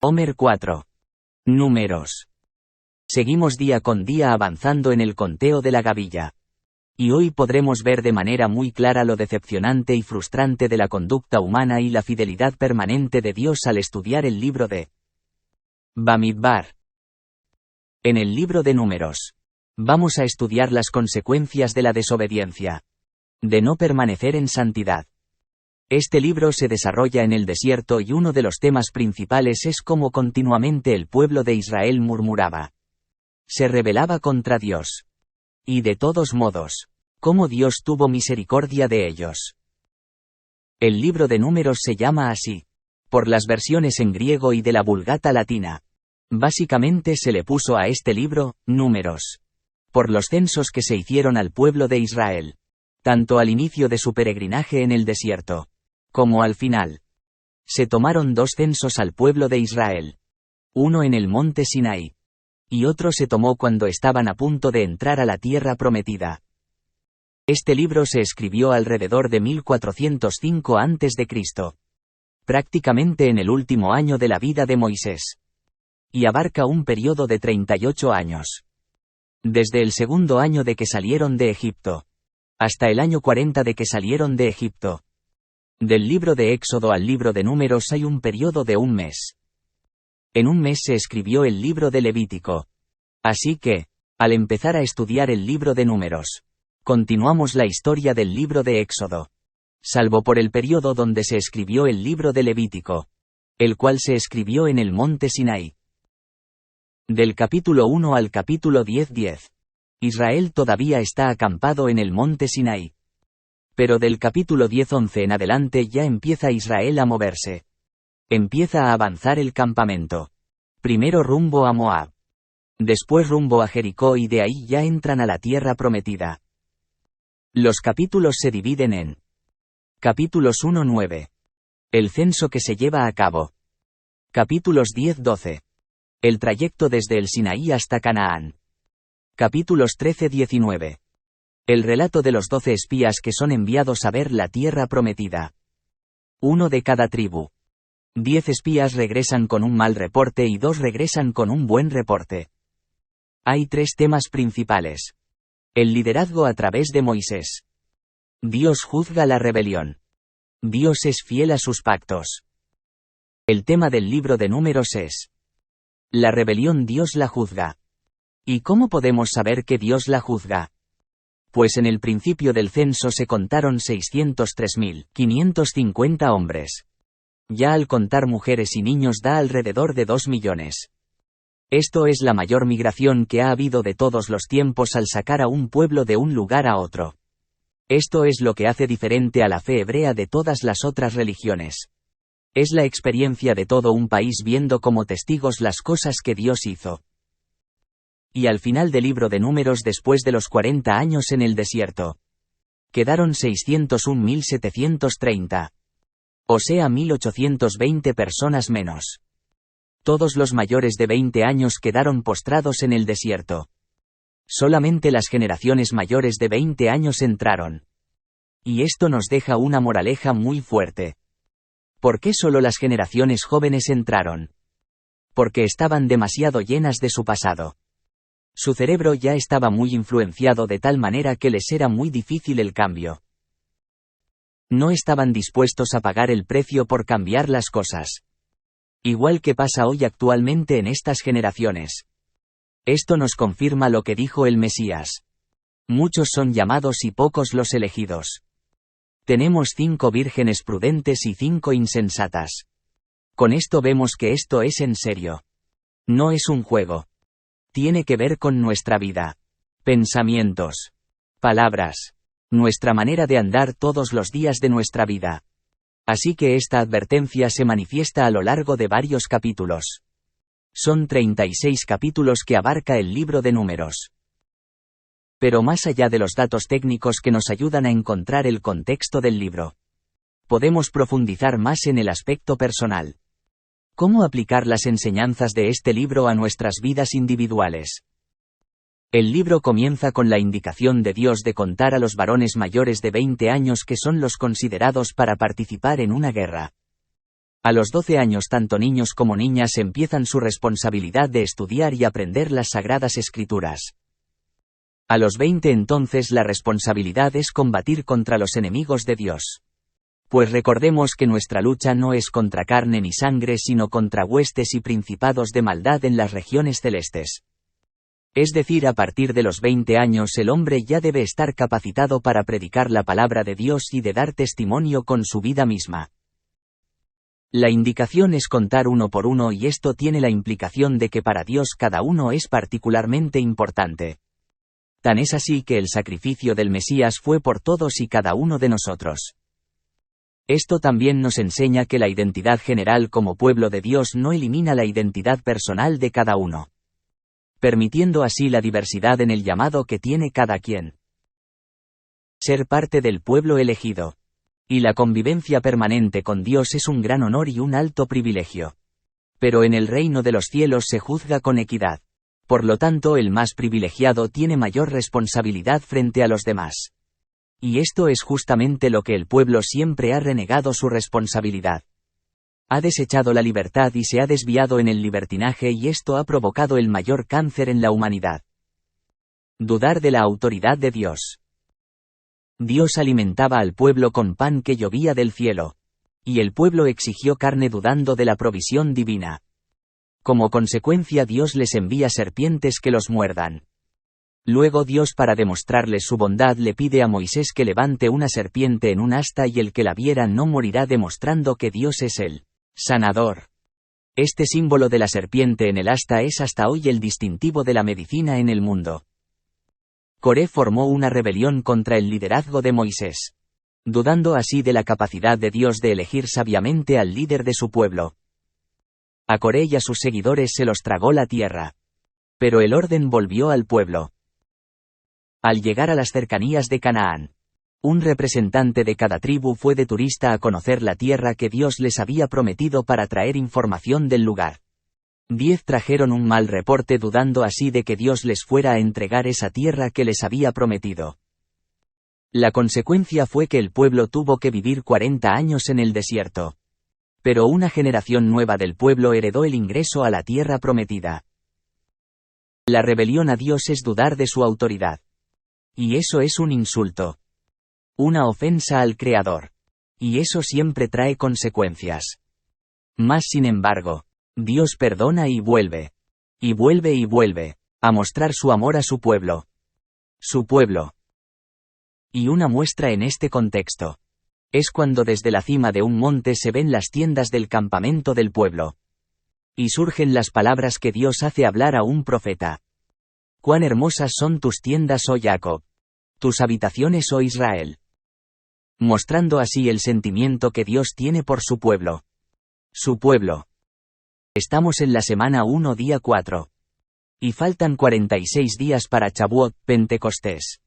Homer 4. Números. Seguimos día con día avanzando en el conteo de la gavilla. Y hoy podremos ver de manera muy clara lo decepcionante y frustrante de la conducta humana y la fidelidad permanente de Dios al estudiar el libro de Bamidbar. En el libro de Números, vamos a estudiar las consecuencias de la desobediencia, de no permanecer en santidad. Este libro se desarrolla en el desierto y uno de los temas principales es cómo continuamente el pueblo de Israel murmuraba. Se rebelaba contra Dios. Y de todos modos, cómo Dios tuvo misericordia de ellos. El libro de Números se llama así, por las versiones en griego y de la Vulgata latina. Básicamente se le puso a este libro, Números, por los censos que se hicieron al pueblo de Israel, tanto al inicio de su peregrinaje en el desierto, como al final. Se tomaron 2 censos al pueblo de Israel. Uno en el monte Sinaí. Y otro se tomó cuando estaban a punto de entrar a la tierra prometida. Este libro se escribió alrededor de 1405 a.C., prácticamente en el último año de la vida de Moisés. Y abarca un periodo de 38 años. Desde el segundo año de que salieron de Egipto, hasta el año 40 de que salieron de Egipto. Del libro de Éxodo al libro de Números hay un periodo de 1 mes. En 1 mes se escribió el libro de Levítico. Así que, al empezar a estudiar el libro de Números, continuamos la historia del libro de Éxodo. Salvo por el periodo donde se escribió el libro de Levítico, el cual se escribió en el monte Sinaí. Del capítulo 1 al capítulo 10. Israel todavía está acampado en el monte Sinaí. Pero del capítulo 10-11 en adelante ya empieza Israel a moverse. Empieza a avanzar el campamento. Primero rumbo a Moab. Después rumbo a Jericó y de ahí ya entran a la tierra prometida. Los capítulos se dividen en capítulos 1-9. El censo que se lleva a cabo. Capítulos 10-12. El trayecto desde el Sinaí hasta Canaán. Capítulos 13-19. El relato de los 12 espías que son enviados a ver la tierra prometida. 1 de cada tribu. 10 espías regresan con un mal reporte y 2 regresan con un buen reporte. Hay 3 temas principales. El liderazgo a través de Moisés. Dios juzga la rebelión. Dios es fiel a sus pactos. El tema del libro de Números es: la rebelión Dios la juzga. ¿Y cómo podemos saber que Dios la juzga? Pues en el principio del censo se contaron 603.550 hombres. Ya al contar mujeres y niños da alrededor de 2 millones. Esto es la mayor migración que ha habido de todos los tiempos al sacar a un pueblo de un lugar a otro. Esto es lo que hace diferente a la fe hebrea de todas las otras religiones. Es la experiencia de todo un país viendo como testigos las cosas que Dios hizo. Y al final del libro de Números, después de los 40 años en el desierto, quedaron 601.730. O sea 1.820 personas menos. Todos los mayores de 20 años quedaron postrados en el desierto. Solamente las generaciones mayores de 20 años entraron. Y esto nos deja una moraleja muy fuerte. ¿Por qué solo las generaciones jóvenes entraron? Porque estaban demasiado llenas de su pasado. Su cerebro ya estaba muy influenciado de tal manera que les era muy difícil el cambio. No estaban dispuestos a pagar el precio por cambiar las cosas. Igual que pasa hoy actualmente en estas generaciones. Esto nos confirma lo que dijo el Mesías. Muchos son llamados y pocos los elegidos. Tenemos 5 vírgenes prudentes y 5 insensatas. Con esto vemos que esto es en serio. No es un juego. Tiene que ver con nuestra vida, pensamientos, palabras, nuestra manera de andar todos los días de nuestra vida. Así que esta advertencia se manifiesta a lo largo de varios capítulos. Son 36 capítulos que abarca el libro de Números. Pero más allá de los datos técnicos que nos ayudan a encontrar el contexto del libro, podemos profundizar más en el aspecto personal. ¿Cómo aplicar las enseñanzas de este libro a nuestras vidas individuales? El libro comienza con la indicación de Dios de contar a los varones mayores de 20 años que son los considerados para participar en una guerra. A los 12 años tanto niños como niñas empiezan su responsabilidad de estudiar y aprender las Sagradas Escrituras. A los 20 entonces la responsabilidad es combatir contra los enemigos de Dios. Pues recordemos que nuestra lucha no es contra carne ni sangre sino contra huestes y principados de maldad en las regiones celestes. Es decir, a partir de los 20 años el hombre ya debe estar capacitado para predicar la palabra de Dios y de dar testimonio con su vida misma. La indicación es contar uno por uno y esto tiene la implicación de que para Dios cada uno es particularmente importante. Tan es así que el sacrificio del Mesías fue por todos y cada uno de nosotros. Esto también nos enseña que la identidad general como pueblo de Dios no elimina la identidad personal de cada uno, permitiendo así la diversidad en el llamado que tiene cada quien. Ser parte del pueblo elegido y la convivencia permanente con Dios es un gran honor y un alto privilegio. Pero en el reino de los cielos se juzga con equidad. Por lo tanto, el más privilegiado tiene mayor responsabilidad frente a los demás. Y esto es justamente lo que el pueblo siempre ha renegado su responsabilidad. Ha desechado la libertad y se ha desviado en el libertinaje y esto ha provocado el mayor cáncer en la humanidad. Dudar de la autoridad de Dios. Dios alimentaba al pueblo con pan que llovía del cielo. Y el pueblo exigió carne dudando de la provisión divina. Como consecuencia Dios les envía serpientes que los muerdan. Luego Dios, para demostrarles su bondad, le pide a Moisés que levante una serpiente en un asta y el que la viera no morirá, demostrando que Dios es el sanador. Este símbolo de la serpiente en el asta es hasta hoy el distintivo de la medicina en el mundo. Coré formó una rebelión contra el liderazgo de Moisés, dudando así de la capacidad de Dios de elegir sabiamente al líder de su pueblo. A Coré y a sus seguidores se los tragó la tierra. Pero el orden volvió al pueblo. Al llegar a las cercanías de Canaán, un representante de cada tribu fue de turista a conocer la tierra que Dios les había prometido para traer información del lugar. 10 trajeron un mal reporte, dudando así de que Dios les fuera a entregar esa tierra que les había prometido. La consecuencia fue que el pueblo tuvo que vivir 40 años en el desierto. Pero una generación nueva del pueblo heredó el ingreso a la tierra prometida. La rebelión a Dios es dudar de su autoridad. Y eso es un insulto. Una ofensa al Creador. Y eso siempre trae consecuencias. Mas sin embargo, Dios perdona y vuelve. Y vuelve y vuelve, a mostrar su amor a su pueblo. Su pueblo. Y una muestra en este contexto es cuando desde la cima de un monte se ven las tiendas del campamento del pueblo. Y surgen las palabras que Dios hace hablar a un profeta. Cuán hermosas son tus tiendas, oh Jacob. Tus habitaciones, oh Israel. Mostrando así el sentimiento que Dios tiene por su pueblo. Su pueblo. Estamos en la semana 1, día 4. Y faltan 46 días para Shavuot, Pentecostés.